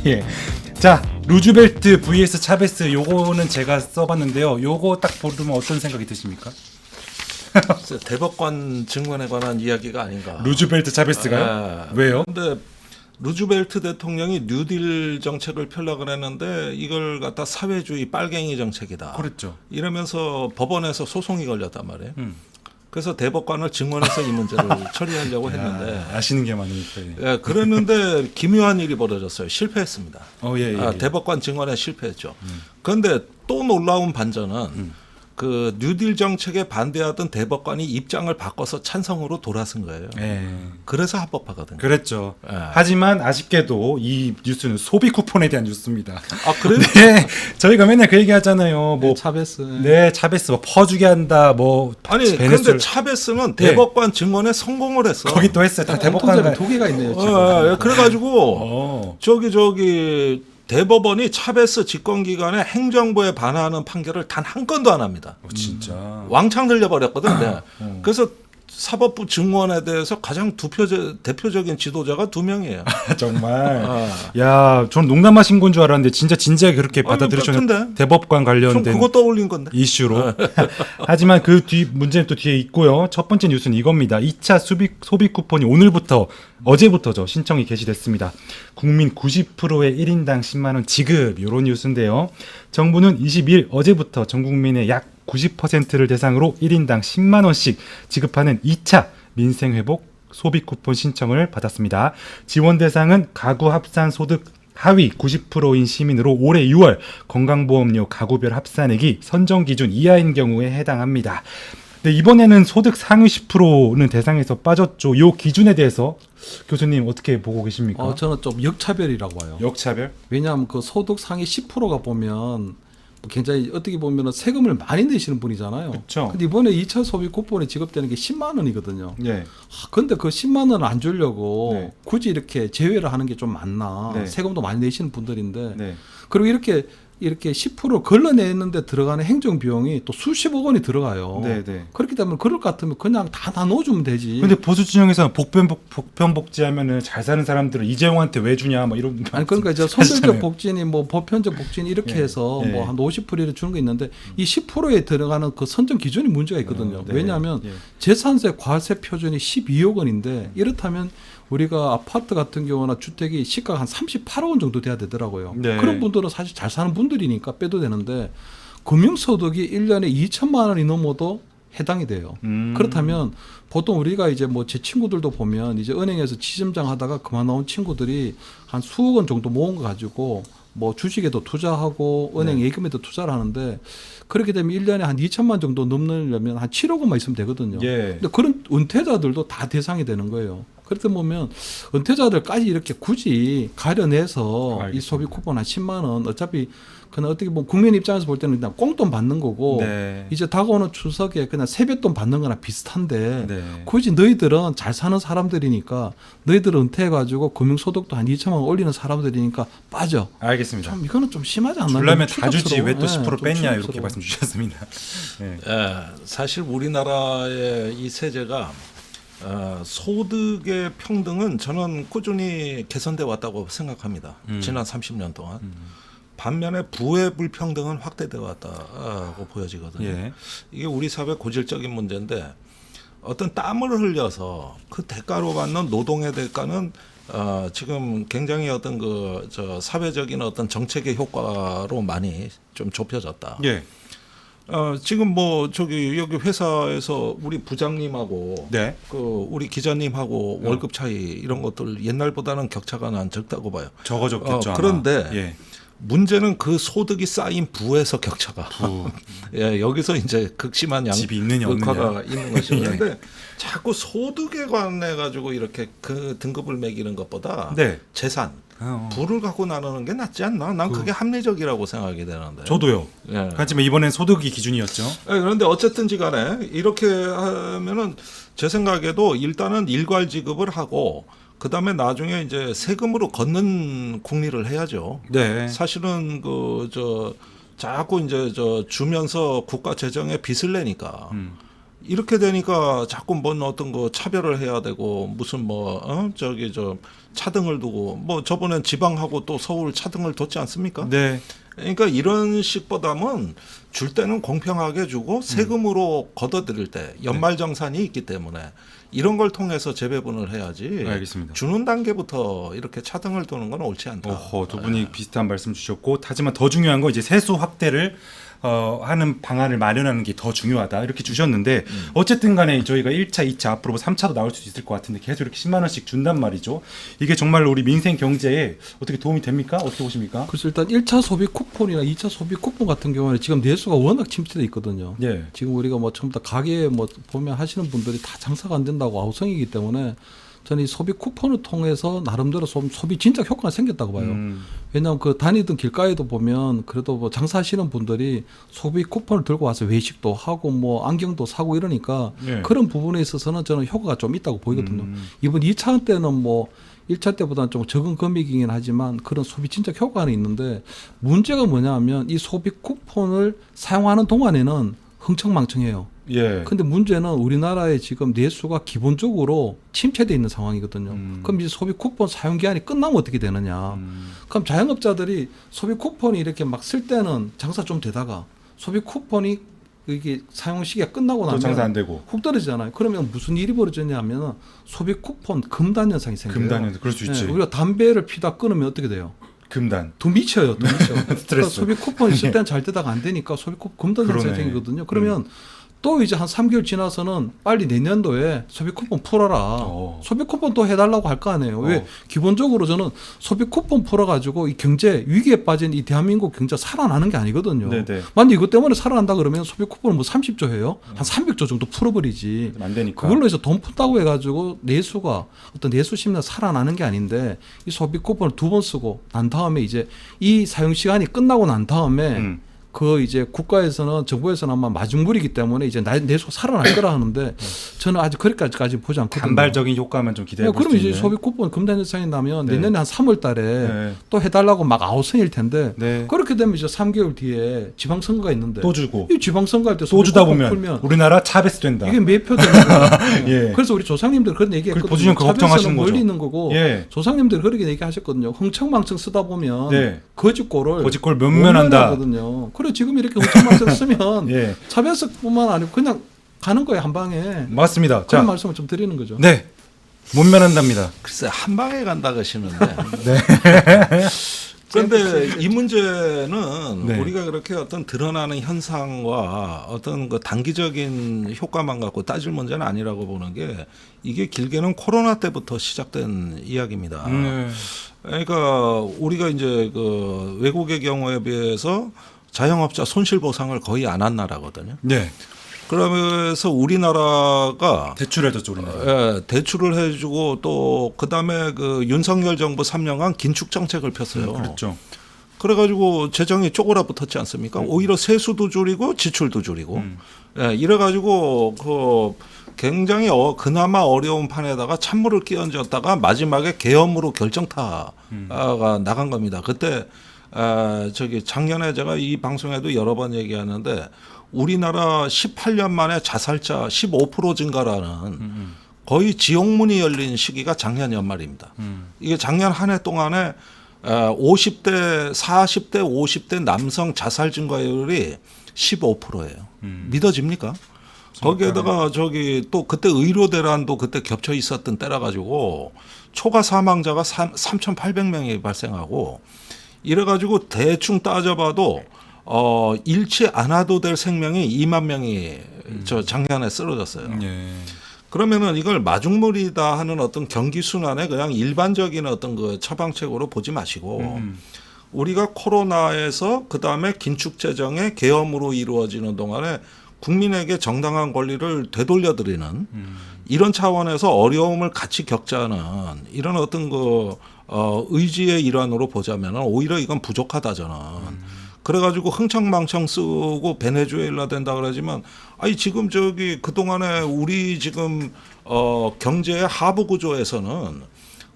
예. 자, 루즈벨트 vs 차베스 요거는 제가 써봤는데요. 요거 딱 보면 어떤 생각이 드십니까? 대법관 증언에 관한 이야기가 아닌가. 루즈벨트 차베스가요? 왜요? 근데 루즈벨트 대통령이 뉴딜 정책을 펴려고 했는데 이걸 갖다 사회주의 빨갱이 정책이다. 그랬죠. 이러면서 법원에서 소송이 걸렸단 말이에요. 그래서 대법관을 증언해서 이 문제를 처리하려고 했는데 아시는 게 많으니까. 예, 그랬는데 기묘한 일이 벌어졌어요. 실패했습니다. 예. 대법관 증언에 실패했죠. 그런데 또 놀라운 반전은 그 뉴딜 정책에 반대하던 대법관이 입장을 바꿔서 찬성으로 돌아선 거예요. 예. 그래서 합법화거든요. 그랬죠. 예. 하지만 아쉽게도 이 뉴스는 소비 쿠폰에 대한 뉴스입니다. 아, 그래요? 네, 저희가 맨날 그 얘기 하잖아요. 뭐 차베스. 네, 차베스 뭐 퍼주게 한다. 뭐 아니 그런데 차베스는 대법관 증언에 성공을 했어. 거기 또 했어요. 다 대법관 두 개가 있네요. 지금. 그래가지고 저기 대법원이 차베스 집권기간에 행정부에 반하는 판결을 단 한 건도 안 합니다. 진짜. 왕창 들려버렸거든. 네. 그래서 사법부 증언에 대해서 가장 대표적인 지도자가 2명이에요. 정말. 야, 전 농담하신 건 줄 알았는데 진짜 진지하게 그렇게 받아들이셨는데 같은데? 대법관 관련된 좀 그거 떠올린 건데. 이슈로. 하지만 그 뒤 문제는 또 뒤에 있고요. 첫 번째 뉴스는 이겁니다. 2차 소비 쿠폰이 오늘부터 어제부터죠. 신청이 개시됐습니다. 국민 90%의 1인당 10만 원 지급 이런 뉴스인데요. 정부는 22일 어제부터 전 국민의 약 90%를 대상으로 1인당 10만 원씩 지급하는 2차 민생회복 소비 쿠폰 신청을 받았습니다. 지원 대상은 가구 합산 소득 하위 90%인 시민으로 올해 6월 건강보험료 가구별 합산액이 선정 기준 이하인 경우에 해당합니다. 네, 이번에는 소득 상위 10%는 대상에서 빠졌죠. 이 기준에 대해서 교수님 어떻게 보고 계십니까? 저는 좀 역차별이라고 봐요. 역차별? 왜냐하면 그 소득 상위 10%가 보면 굉장히 어떻게 보면 세금을 많이 내시는 분이잖아요. 그렇죠. 근데 이번에 2차 소비 쿠폰이 지급되는 게 10만 원이거든요. 네. 근데 그 10만 원을 안 주려고 네. 굳이 이렇게 제외를 하는 게 좀 많나. 네. 세금도 많이 내시는 분들인데. 네. 그리고 이렇게 10% 걸러내는데 들어가는 행정 비용이 또 수십억 원이 들어가요. 네. 그렇기 때문에 그럴 것 같으면 그냥 다 넣어주면 되지. 근데 보수 진영에서는 복편복지하면은 잘 사는 사람들은 이재용한테 왜 주냐 뭐 이런. 아니 그러니까 이제 선별적 복지니 뭐 보편적 복지니 이렇게 예. 해서 예. 뭐 한 50%를 주는 게 있는데 이 10%에 들어가는 그 선정 기준이 문제가 있거든요. 네. 왜냐하면 예. 재산세 과세 표준이 12억 원인데 이렇다면 우리가 아파트 같은 경우나 주택이 시가가 한 38억 원 정도 돼야 되더라고요. 네. 그런 분들은 사실 잘 사는 분들이니까 빼도 되는데 금융소득이 1년에 2천만 원이 넘어도 해당이 돼요. 그렇다면 보통 우리가 이제 뭐 제 친구들도 보면 이제 은행에서 지점장 하다가 그만 나온 친구들이 한 수억 원 정도 모은 거 가지고 뭐 주식에도 투자하고 은행 예금에도 투자를 하는데 그렇게 되면 1년에 한 2천만 정도 넘으려면 한 7억 원만 있으면 되거든요. 예. 근데 그런 은퇴자들도 다 대상이 되는 거예요. 그렇다 보면 은퇴자들까지 이렇게 굳이 가려내서 알겠습니다. 이 소비 쿠폰 한 10만 원 어차피 그냥 어떻게 보면 국민 입장에서 볼 때는 그냥 꽁돈 받는 거고 네. 이제 다가오는 추석에 그냥 세뱃돈 받는 거나 비슷한데 네. 굳이 너희들은 잘 사는 사람들이니까 너희들은 은퇴해가지고 금융소득도 한 2천만 원 올리는 사람들이니까 빠져. 알겠습니다. 좀 이거는 좀 심하지 않나요? 줄라면 다 주지 왜 또 10% 좀 뺐냐 이렇게 추격스러워. 말씀 주셨습니다. 네. 사실 우리나라의 이 세제가 소득의 평등은 저는 꾸준히 개선돼 왔다고 생각합니다. 지난 30년 동안. 반면에 부의 불평등은 확대되어 왔다고 보여지거든요. 예. 이게 우리 사회 고질적인 문제인데 어떤 땀을 흘려서 그 대가로 받는 노동의 대가는 지금 굉장히 어떤 사회적인 어떤 정책의 효과로 많이 좀 좁혀졌다. 예. 지금 뭐 여기 회사에서 우리 부장님하고 네. 그 우리 기자님하고 월급 차이 이런 것들 옛날보다는 격차가 난 적다고 봐요. 적어졌겠죠. 아마. 그런데 예. 문제는 그 소득이 쌓인 부에서 격차가. 예, 여기서 이제 극심한 집이 있느냐 극화가 있는 것이죠. 그런데 자꾸 소득에 관해 가지고 이렇게 그 등급을 매기는 것보다 네. 재산, 부를 갖고 나누는 게 낫지 않나? 난 그게 합리적이라고 생각이 되는데. 저도요. 예. 하지만 이번엔 소득이 기준이었죠. 예, 그런데 어쨌든지 간에 이렇게 하면은 제 생각에도 일단은 일괄 지급을 하고 그다음에 나중에 이제 세금으로 걷는 국리를 해야죠. 네. 사실은 자꾸 이제 주면서 국가 재정에 빚을 내니까 이렇게 되니까 자꾸 뭔 어떤 거 차별을 해야 되고 무슨 저 차등을 두고 뭐 저번엔 지방하고 또 서울 차등을 뒀지 않습니까? 네. 그러니까 이런 식보다는 줄 때는 공평하게 주고 세금으로 걷어들일 때 연말정산이 있기 때문에 이런 걸 통해서 재배분을 해야지. 알겠습니다. 주는 단계부터 이렇게 차등을 두는 건 옳지 않다. 어허, 두 분이 비슷한 말씀 주셨고, 하지만 더 중요한 건 이제 세수 확대를 하는 방안을 마련하는 게 더 중요하다 이렇게 주셨는데 어쨌든 간에 저희가 1차, 2차 앞으로 3차도 나올 수 있을 것 같은데 계속 이렇게 10만 원씩 준단 말이죠. 이게 정말 우리 민생 경제에 어떻게 도움이 됩니까? 어떻게 보십니까? 그래서 일단 1차 소비 쿠폰이나 2차 소비 쿠폰 같은 경우는 지금 내수가 워낙 침체돼 있거든요. 예. 지금 우리가 뭐 전부 다 가게에 뭐 보면 하시는 분들이 다 장사가 안 된다고 아우성이기 때문에 저는 이 소비 쿠폰을 통해서 나름대로 소비 진짜 효과가 생겼다고 봐요. 왜냐하면 그 다니던 길가에도 보면 그래도 뭐 장사하시는 분들이 소비 쿠폰을 들고 와서 외식도 하고 뭐 안경도 사고 이러니까 예. 그런 부분에 있어서는 저는 효과가 좀 있다고 보이거든요. 이번 2차 때는 뭐 1차 때보다는 좀 적은 금액이긴 하지만 그런 소비 진짜 효과는 있는데 문제가 뭐냐면 이 소비 쿠폰을 사용하는 동안에는 흥청망청해요. 예. 근데 문제는 우리나라의 지금 내수가 기본적으로 침체되어 있는 상황이거든요. 그럼 이제 소비 쿠폰 사용 기한이 끝나면 어떻게 되느냐. 그럼 자영업자들이 소비 쿠폰이 이렇게 막 쓸 때는 장사 좀 되다가 소비 쿠폰이 이게 사용 시기가 끝나고 또 나면 장사 안 되고. 훅 떨어지잖아요. 그러면 무슨 일이 벌어졌냐면 소비 쿠폰 금단 현상이 생겨요. 금단은 그럴 수 있지. 우리가 담배를 피다 끊으면 어떻게 돼요? 금단. 더 미쳐요. 더 미쳐. 스트레스. 그러니까 소비 쿠폰 있을 때는 잘 되다가 안 되니까 소비 쿠폰 금단 현상이 그러네. 생기거든요. 그러면 또 이제 한 3개월 지나서는 빨리 내년도에 소비 쿠폰 풀어라. 소비 쿠폰 또 해달라고 할 거 아니에요. 왜? 기본적으로 저는 소비 쿠폰 풀어가지고 이 경제 위기에 빠진 이 대한민국 경제 살아나는 게 아니거든요. 네네. 만약 이것 때문에 살아난다 그러면 소비 쿠폰을 뭐 30조 해요? 한 300조 정도 풀어버리지. 안 되니까. 그걸로 해서 돈 푼다고 해가지고 내수가 어떤 내수 심리가 살아나는 게 아닌데 이 소비 쿠폰을 2번 쓰고 난 다음에 이제 이 사용 시간이 끝나고 난 다음에 그 이제 국가에서는 정부에서는 아마 마중물이기 때문에 이제 내수가 살아날 거라 하는데 저는 아직 그렇게까지 보지 않거든요. 단발적인 효과만 좀 기대해 볼 수 그럼 이제 있는. 소비 쿠폰 금단 현상이 나면 네. 내년에 한 3월 달에 네. 또 해달라고 막 아우성일 텐데 네. 그렇게 되면 이제 3개월 뒤에 지방선거가 있는데 또 주고. 이 지방선거 할 때 또 소비 주다 쿠폰 보면 풀면 우리나라 차베스 된다. 이게 매표 되는 거예요. 예. 그래서 우리 조상님들 그런 얘기했거든요. 보시면 그 걱정하시는 거죠. 멀리 있는 거고 예. 조상님들 그렇게 얘기하셨거든요. 흥청망청 쓰다 보면 네. 거짓골을 거짓골 면면한다. 거든요. 그래 지금 이렇게 흥청망청 쓰면 예. 차별성뿐만 아니고 그냥 가는 거예요 한 방에. 맞습니다. 그런 자, 말씀을 좀 드리는 거죠. 네. 못 면한답니다. 글쎄 한 방에 간다 그러시는데. 네. 그런데 이 문제는 네. 우리가 그렇게 어떤 드러나는 현상과 어떤 그 단기적인 효과만 갖고 따질 문제는 아니라고 보는 게 이게 길게는 코로나 때부터 시작된 이야기입니다. 그러니까 우리가 이제 그 외국의 경우에 비해서 자영업자 손실보상을 거의 안 한 나라거든요. 네. 그러면서 우리나라가 대출해줬죠, 우리나라. 예, 대출을 해주고 또 그다음에 그 윤석열 정부 3년간 긴축 정책을 폈어요. 그렇죠. 그래가지고 재정이 쪼그라붙었지 않습니까? 오히려 세수도 줄이고 지출도 줄이고, 예, 이래가지고 그 굉장히 그나마 어려운 판에다가 찬물을 끼얹었다가 마지막에 계엄으로 결정타가 나간 겁니다. 그때 저기 작년에 제가 이 방송에도 여러 번 얘기하는데 우리나라 18년 만에 자살자 15% 증가라는 거의 지옥문이 열린 시기가 작년 연말입니다. 이게 작년 한 해 동안에 50대, 40대, 50대 남성 자살 증가율이 15%예요. 믿어집니까? 거기에다가 저기 또 그때 의료 대란도 그때 겹쳐 있었던 때라 가지고 초과 사망자가 3,800명이 발생하고 이래 가지고 대충 따져봐도 잃지 않아도 될 생명이 2만 명이 저 작년에 쓰러졌어요. 예. 그러면은 이걸 마중물이다 하는 어떤 경기 순환에 그냥 일반적인 어떤 그 처방책으로 보지 마시고 우리가 코로나에서 그 다음에 긴축 재정의 계엄으로 이루어지는 동안에 국민에게 정당한 권리를 되돌려드리는 이런 차원에서 어려움을 같이 겪자는 이런 어떤 그 의지의 일환으로 보자면 오히려 이건 부족하다 저는. 그래가지고 흥청망청 쓰고 베네수엘라 된다 그러지만 아니 지금 저기 그동안에 우리 지금 경제의 하부 구조에서는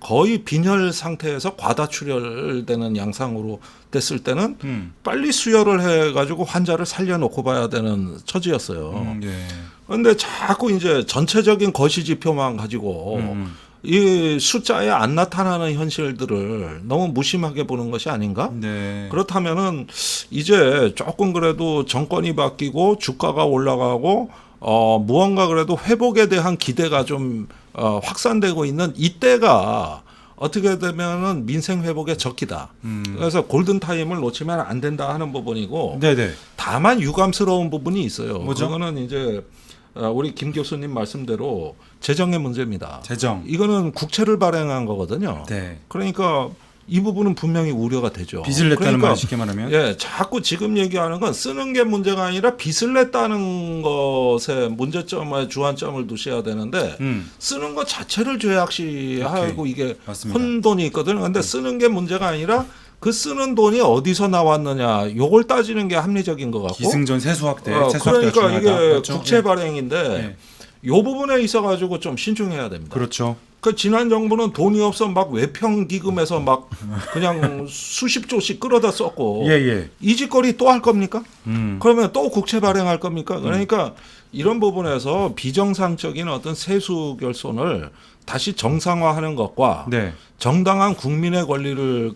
거의 빈혈 상태에서 과다출혈되는 양상으로 됐을 때는 빨리 수혈을 해가지고 환자를 살려놓고 봐야 되는 처지였어요. 예. 그런데 자꾸 이제 전체적인 거시 지표만 가지고 이 숫자에 안 나타나는 현실들을 너무 무심하게 보는 것이 아닌가? 네. 그렇다면은 이제 조금 그래도 정권이 바뀌고 주가가 올라가고 무언가 그래도 회복에 대한 기대가 좀 확산되고 있는 이때가 어떻게 되면은 민생 회복의 적기다. 그래서 골든 타임을 놓치면 안 된다 하는 부분이고 네네. 다만 유감스러운 부분이 있어요. 뭐죠? 그거는 이제 우리 김 교수님 말씀대로 재정의 문제입니다. 재정. 이거는 국채를 발행한 거거든요. 네. 그러니까 이 부분은 분명히 우려가 되죠. 빚을 냈다는 그러니까 말 쉽게 말하면. 예, 자꾸 지금 얘기하는 건 쓰는 게 문제가 아니라 빚을 냈다는 것에 문제점에 주안점을 두셔야 되는데 쓰는 것 자체를 죄악시하고 오케이. 이게 맞습니다. 혼돈이 있거든요. 근데 쓰는 게 문제가 아니라 그 쓰는 돈이 어디서 나왔느냐 요걸 따지는 게 합리적인 것 같고 기승전 세수학대. 그러니까 중요하다. 이게 그렇죠? 국채 네. 발행인데 네. 요 부분에 있어 가지고 좀 신중해야 됩니다. 그렇죠. 그 지난 정부는 돈이 없어 막 외평 기금에서 막 그냥 수십 조씩 끌어다 썼고 예. 이 짓거리 또 할 겁니까? 그러면 또 국채 발행할 겁니까? 그러니까 이런 부분에서 비정상적인 어떤 세수 결손을 다시 정상화하는 것과 네. 정당한 국민의 권리를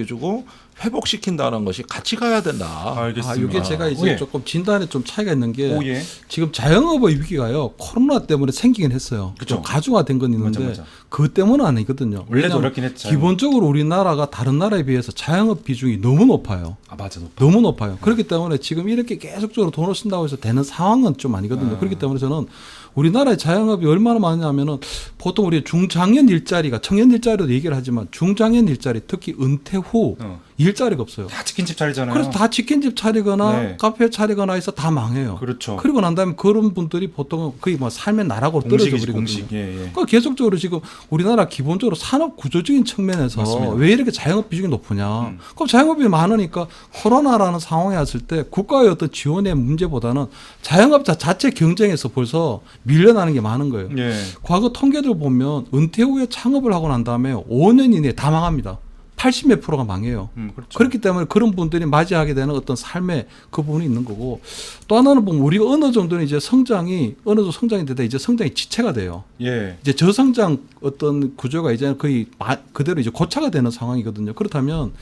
주고 회복시킨다는 것이 같이 가야 된다. 알겠습니다. 이게 제가 이제 예. 조금 진단에 좀 차이가 있는 게 예. 지금 자영업의 위기가요 코로나 때문에 생기긴 했어요. 그쵸. 좀 가중화된 건 있는데 맞아. 그 때문은 아니거든요. 원래도 왜냐하면 어렵긴 했죠. 기본적으로 우리나라가 다른 나라에 비해서 자영업 비중이 너무 높아요. 맞아. 너무 높아요. 그렇기 때문에 지금 이렇게 계속적으로 돈을 쓴다고 해서 되는 상황은 좀 아니거든요. 그렇기 때문에 저는 우리나라의 자영업이 얼마나 많냐면은 보통 우리 중장년 일자리가 청년 일자리도 얘기를 하지만 중장년 일자리 특히 은퇴 후 일자리가 없어요. 다 치킨집 차리잖아요. 그래서 다 치킨집 차리거나 네. 카페 차리거나 해서 다 망해요. 그렇죠. 그리고 난 다음에 그런 분들이 보통은 거의 뭐 삶의 나락으로 떨어져 공식이지, 버리거든요. 공식. 예. 그러니까 계속적으로 지금 우리나라 기본적으로 산업 구조적인 측면에서 맞습니다. 왜 이렇게 자영업 비중이 높으냐. 그럼 자영업이 많으니까 코로나라는 상황에 왔을 때 국가의 어떤 지원의 문제보다는 자영업자 자체 경쟁에서 벌써 밀려나는 게 많은 거예요. 예. 과거 통계들 보면 은퇴 후에 창업을 하고 난 다음에 5년 이내에 다 망합니다. 80몇 프로가 망해요. 그렇죠. 그렇기 때문에 그런 분들이 맞이하게 되는 어떤 삶의 그 부분이 있는 거고 또 하나는 보면 우리가 어느 정도는 이제 성장이 어느 정도 성장이 되다 이제 성장이 지체가 돼요. 예. 이제 저성장 어떤 구조가 이제 거의 그대로 이제 고착화 되는 상황이거든요. 그렇다면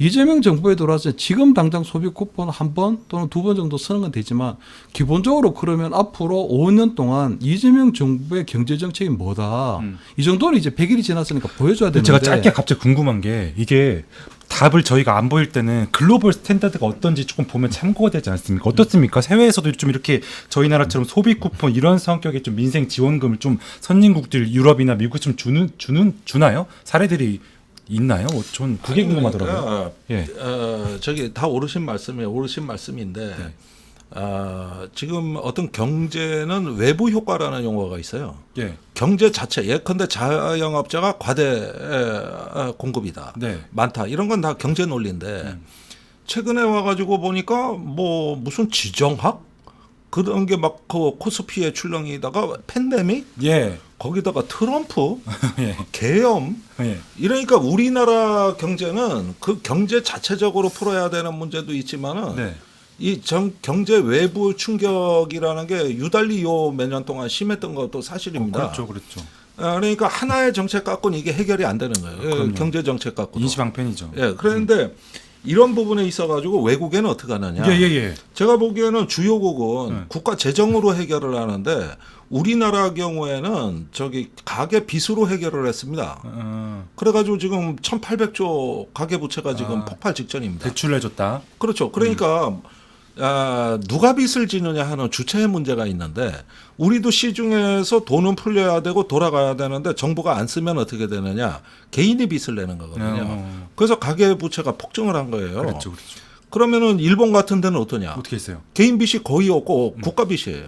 이재명 정부에 들어와서 지금 당장 소비 쿠폰 한 번 또는 두 번 정도 쓰는 건 되지만 기본적으로 그러면 앞으로 5년 동안 이재명 정부의 경제 정책이 뭐다. 이 정도는 이제 100일이 지났으니까 보여줘야 되는데. 제가 짧게 갑자기 궁금한 게 이게 답을 저희가 안 보일 때는 글로벌 스탠다드가 어떤지 조금 보면 참고가 되지 않습니까? 어떻습니까? 해외에서도 좀 이렇게 저희 나라처럼 소비 쿠폰 이런 성격의 좀 민생 지원금을 좀 선진국들 유럽이나 미국 좀 주나요? 사례들이 있나요? 전 그게 궁금하더라고요. 예. 저기 다 옳으신 말씀인데 지금 어떤 경제는 외부 효과라는 용어가 있어요. 예. 경제 자체 예컨대 자영업자가 과대 공급이다. 네. 많다. 이런 건 다 경제 논리인데 최근에 와가지고 보니까 뭐 무슨 지정학 그런 게 막 그 코스피에 출렁이다가 팬데믹 예. 거기다가 트럼프 예. 계엄 예. 이러니까 우리나라 경제는 그 경제 자체적으로 풀어야 되는 문제도 있지만은 네. 이 경제 외부 충격이라는 게 유달리 요 몇 년 동안 심했던 것도 사실입니다. 그렇죠. 그러니까 하나의 정책 갖고는 이게 해결이 안 되는 거예요. 그럼요. 경제 정책 갖고도. 인시방편이죠. 예, 그런데 이런 부분에 있어가지고 외국에는 어떻게 하느냐. 예. 제가 보기에는 주요국은 국가 재정으로 해결을 하는데 우리나라 경우에는 저기 가계 빚으로 해결을 했습니다. 그래가지고 지금 1,800조 가계 부채가 지금 폭발 직전입니다. 대출을 해줬다. 그렇죠. 그러니까 누가 빚을 지느냐 하는 주체의 문제가 있는데 우리도 시중에서 돈은 풀려야 되고 돌아가야 되는데 정부가 안 쓰면 어떻게 되느냐. 개인이 빚을 내는 거거든요. 그래서 가계 부채가 폭증을 한 거예요. 그렇죠. 그러면은 일본 같은 데는 어떠냐. 어떻게 했어요? 개인 빚이 거의 없고 국가 빚이에요.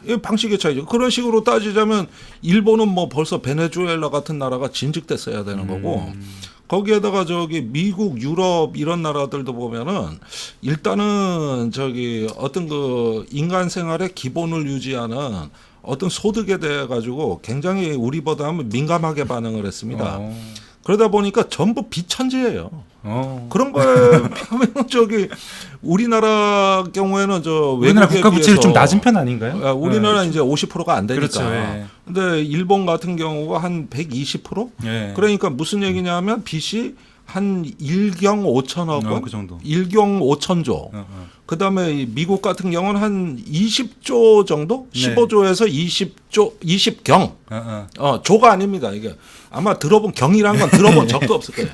이 방식의 차이죠. 그런 식으로 따지자면 일본은 뭐 벌써 베네수엘라 같은 나라가 진즉됐어야 되는 거고 거기에다가 저기 미국, 유럽 이런 나라들도 보면은 일단은 저기 어떤 그 인간 생활의 기본을 유지하는 어떤 소득에 대해 가지고 굉장히 우리보다 민감하게 반응을 했습니다. 그러다 보니까 전부 비천지예요. 어. 그런 거에 비하면 저기 우리나라 경우에는 저 우리나라 외국에 국가 부채율 좀 비해서 낮은 편 아닌가요? 우리나라 이제 50%가 안 되니까. 그렇죠. 예. 근데 일본 같은 경우가 한 120%? 예. 그러니까 무슨 얘기냐면 빚이 한 1경 5천억 원, 그 정도. 1경 5천조. 그다음에 이 미국 같은 경우는 한 20조 정도, 네. 15조에서 20조, 20경. 조가 아닙니다. 이게 아마 들어본 경이란 건 들어본 적도 없을 거예요.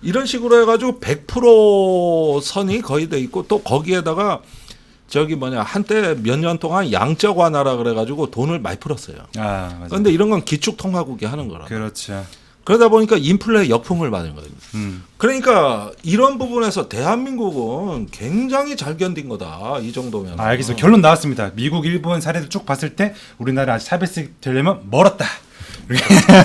이런 식으로 해가지고 100% 선이 거의 돼 있고 또 거기에다가 저기 한때 몇 년 동안 양적 완화라 그래가지고 돈을 많이 풀었어요. 아, 맞아요. 그런데 이런 건 기축통화국이 하는 거라. 그렇죠. 그러다 보니까 인플레 역풍을 맞은 거예요. 음. 그러니까 이런 부분에서 대한민국은 굉장히 잘 견딘 거다. 이 정도면. 알겠습니다. 결론 나왔습니다. 미국, 일본 사례를 쭉 봤을 때 우리나라 아직 차별세 되려면 멀었다.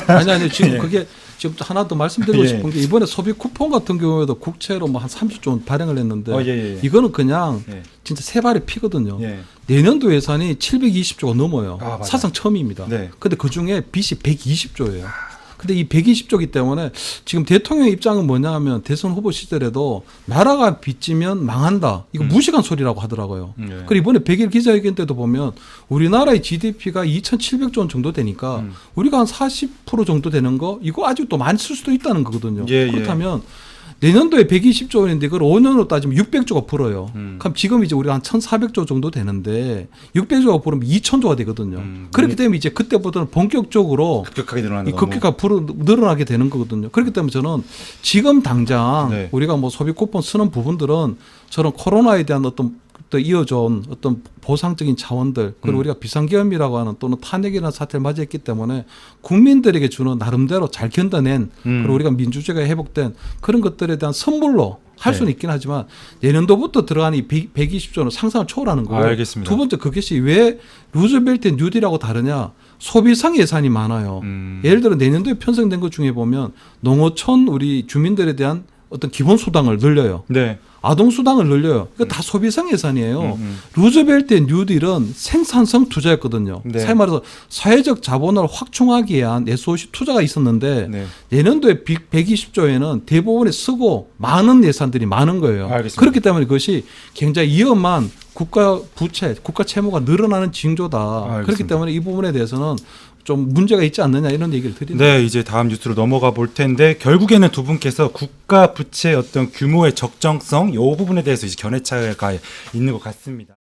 아니 지금 예. 그게 지금 하나 더 말씀드리고 예. 싶은 게 이번에 소비 쿠폰 같은 경우에도 국채로 뭐 한 30조 원 발행을 했는데 예. 이거는 그냥 예. 진짜 세 발의 피거든요. 예. 내년도 예산이 720조가 넘어요. 아, 맞아요. 사상 처음입니다. 네. 근데 그 중에 빚이 120조예요. 근데 이 120조기 때문에 지금 대통령 입장은 뭐냐 하면 대선 후보 시절에도 나라가 빚지면 망한다. 이거 무식한 소리라고 하더라고요. 네. 그리고 이번에 100일 기자회견 때도 보면 우리나라의 GDP가 2,700조 원 정도 되니까 우리가 한 40% 정도 되는 거 이거 아주 또 많이 쓸 수도 있다는 거거든요. 예, 예. 그렇다면 내년도에 120조 원인데 그걸 5년으로 따지면 600조가 불어요. 음. 그럼 지금 이제 우리가 한 1,400조 정도 되는데 600조가 불으면 2,000조가 되거든요. 그렇기 때문에 이제 그때부터는 본격적으로 급격하게 늘어나는 이 급격하게 늘어나게 되는 거거든요. 그렇기 때문에 저는 지금 당장 네. 우리가 뭐 소비 쿠폰 쓰는 부분들은 저는 코로나에 대한 어떤 또 이어져온 어떤 보상적인 차원들 그리고 우리가 비상계엄이라고 하는 또는 탄핵이라는 사태를 맞이했기 때문에 국민들에게 주는 나름대로 잘 견뎌낸 그리고 우리가 민주주의가 회복된 그런 것들에 대한 선물로 할 수는 네. 있긴 하지만 내년도부터 들어가는 이 120조는 상상을 초월하는 거고 알겠습니다. 두 번째 그것이 왜 루즈벨트 뉴딜하고 다르냐 소비상 예산이 많아요. 예를 들어 내년도에 편성된 것 중에 보면 농어촌 우리 주민들에 대한 어떤 기본수당을 늘려요. 네. 아동수당을 늘려요. 이거 다 소비상 예산이에요. 루즈벨트의 뉴딜은 생산성 투자였거든요. 네. 사실 말해서 사회적 자본을 확충하기 위한 SOC 투자가 있었는데 네. 내년도에 120조에는 대부분에 쓰고 많은 예산들이 많은 거예요. 알겠습니다. 그렇기 때문에 그것이 굉장히 위험한 국가 부채, 국가 채무가 늘어나는 징조다. 알겠습니다. 그렇기 때문에 이 부분에 대해서는 좀 문제가 있지 않느냐 이런 얘기를 드립니다. 네, 이제 다음 뉴스로 넘어가 볼 텐데 결국에는 두 분께서 국가 부채의 어떤 규모의 적정성 이 부분에 대해서 이제 견해 차이가 있는 것 같습니다.